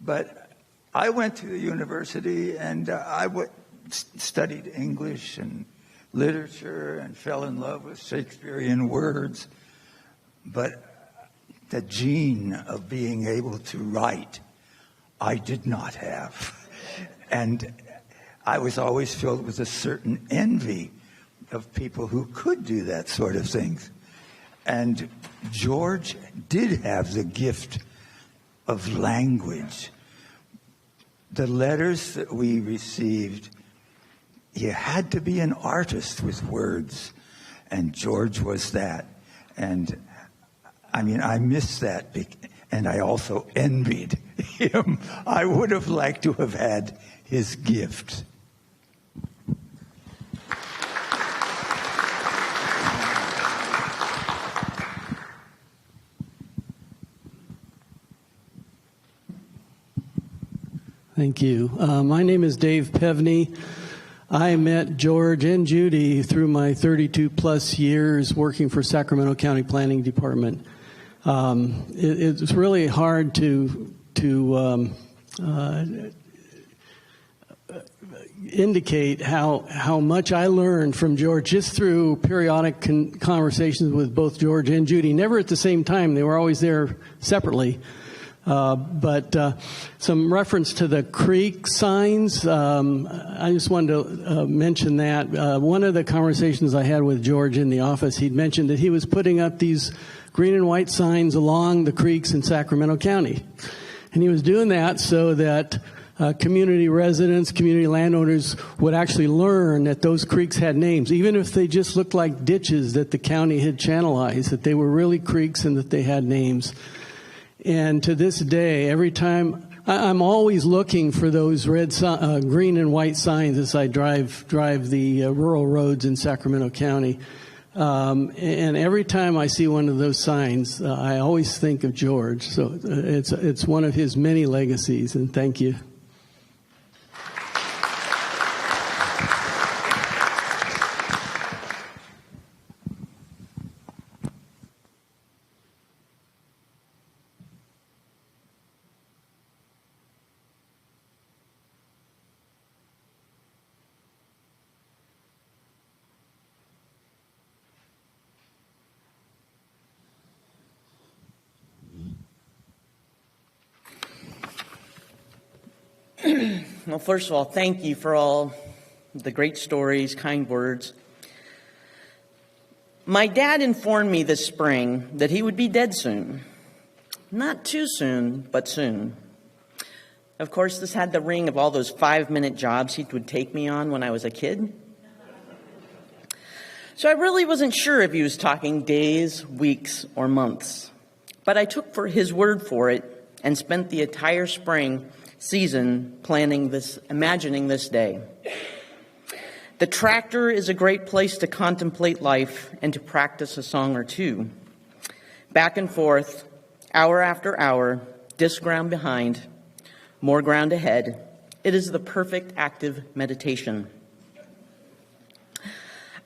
R: But I went to the university, and I studied English and literature and fell in love with Shakespearean words. But the gene of being able to write, I did not have. And I was always filled with a certain envy of people who could do that sort of thing. And George did have the gift of language. The letters that we received, you had to be an artist with words, and George was that. And I mean, I miss that, and I also envied him. I would have liked to have had his gift.
S: Thank you. My name is Dave Pevney. I met George and Judy through my 32-plus years working for Sacramento County Planning Department. It's really hard to indicate how much I learned from George just through periodic conversations with both George and Judy. Never at the same time. They were always there separately. But some reference to the creek signs, I just wanted to mention that. One of the conversations I had with George in the office, he'd mentioned that he was putting up these green and white signs along the creeks in Sacramento County. And he was doing that so that community residents, community landowners would actually learn that those creeks had names, even if they just looked like ditches that the county had channelized, that they were really creeks and that they had names. And to this day, every time, I'm always looking for those green and white signs as I drive the rural roads in Sacramento County. And every time I see one of those signs, I always think of George. So it's one of his many legacies, and thank you.
B: Well, first of all, thank you for all the great stories, kind words. My dad informed me this spring that he would be dead soon. Not too soon, but soon. Of course, this had the ring of all those 5-minute jobs he would take me on when I was a kid. So I really wasn't sure if he was talking days, weeks, or months. But I took his word for it and spent the entire spring season imagining this day. The tractor is a great place to contemplate life and to practice a song or two. Back and forth, hour after hour, disc ground behind, more ground ahead. It is the perfect active meditation.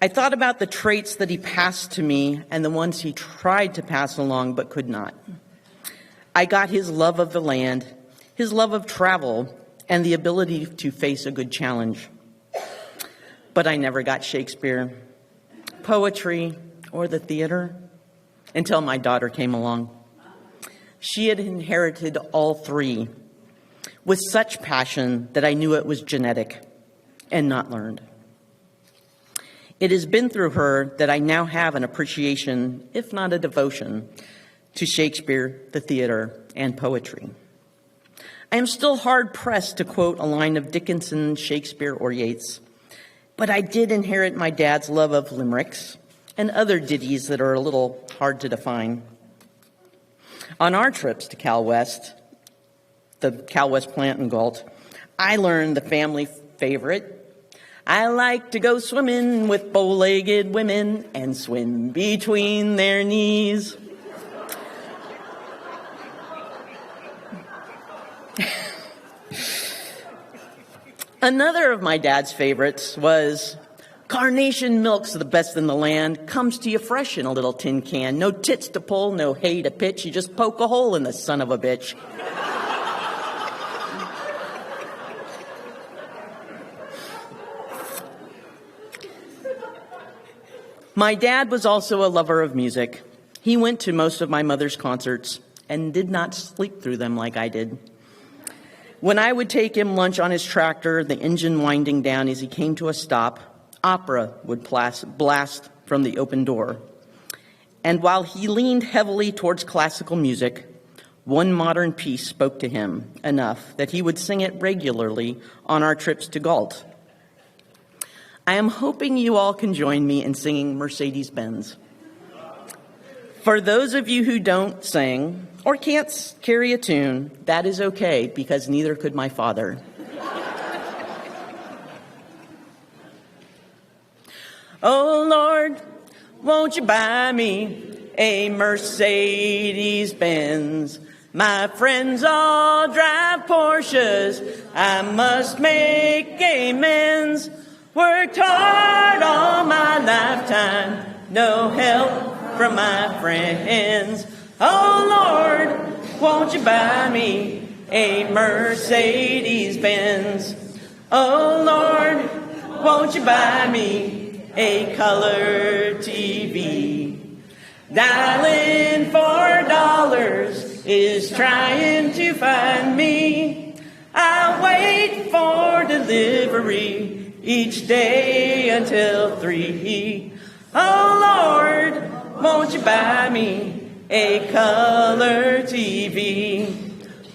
B: I thought about the traits that he passed to me and the ones he tried to pass along but could not. I got his love of the land, his love of travel, and the ability to face a good challenge. But I never got Shakespeare, poetry, or the theater until my daughter came along. She had inherited all three with such passion that I knew it was genetic and not learned. It has been through her that I now have an appreciation, if not a devotion, to Shakespeare, the theater, and poetry. I am still hard-pressed to quote a line of Dickinson, Shakespeare, or Yeats, but I did inherit my dad's love of limericks and other ditties that are a little hard to define. On our trips to Cal West, the Cal West plant in Galt, I learned the family favorite. I like to go swimming with bow-legged women and swim between their knees. Another of my dad's favorites was, carnation milk's the best in the land, comes to you fresh in a little tin can. No tits to pull, no hay to pitch, you just poke a hole in the son of a bitch. My dad was also a lover of music. He went to most of my mother's concerts and did not sleep through them like I did. When I would take him lunch on his tractor, the engine winding down as he came to a stop, opera would blast from the open door. And while he leaned heavily towards classical music, one modern piece spoke to him enough that he would sing it regularly on our trips to Galt. I am hoping you all can join me in singing Mercedes-Benz. For those of you who don't sing or can't carry a tune, that is okay, because neither could my father. Oh, Lord, won't you buy me a Mercedes-Benz? My friends all drive Porsches. I must make amends. Worked hard all my lifetime, no help from my friends. Oh, Lord, won't you buy me a Mercedes-Benz? Oh, Lord, won't you buy me a color TV? Dialing $4 is trying to find me. I wait for delivery each day until 3. Oh, Lord, won't you buy me a color TV?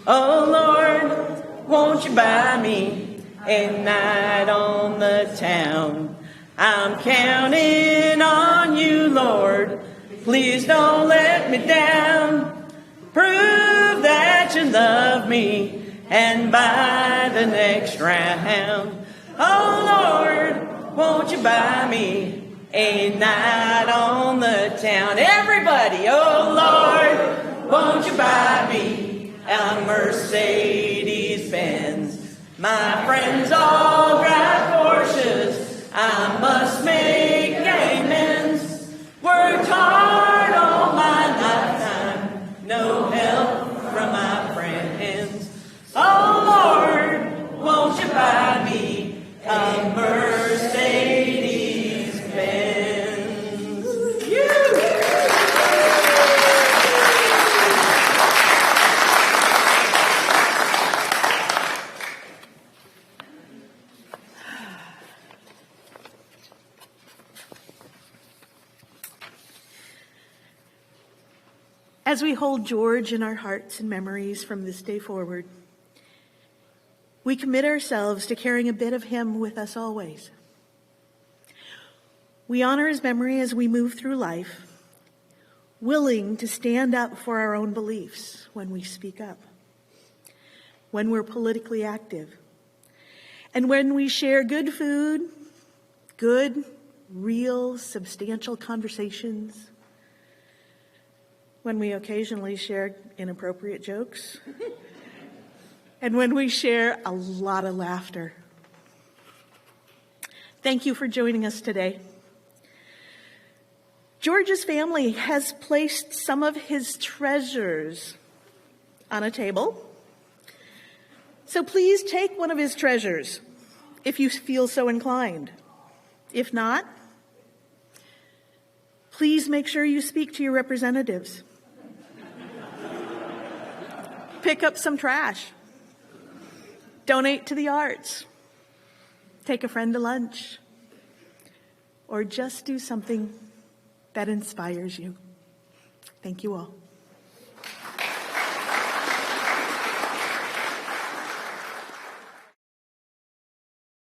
B: Oh, Lord, won't you buy me a night on the town? I'm counting on you, Lord. Please don't let me down. Prove that you love me and buy the next round. Oh, Lord, won't you buy me a night on the town? Everybody, oh, Lord, won't you buy me a Mercedes-Benz? My friends all drive Porsches. I must make amends. Worked hard all my lifetime. No help from my friends. Oh, Lord, won't you buy me a Mercedes-Benz?
A: As we hold George in our hearts and memories from this day forward, we commit ourselves to carrying a bit of him with us always. We honor his memory as we move through life, willing to stand up for our own beliefs when we speak up, when we're politically active, and when we share good food, good, real, substantial conversations, when we occasionally share inappropriate jokes, and when we share a lot of laughter. Thank you for joining us today. George's family has placed some of his treasures on a table. So please take one of his treasures if you feel so inclined. If not, please make sure you speak to your representatives. Pick up some trash. Donate to the arts. Take a friend to lunch. Or just do something that inspires you. Thank you all.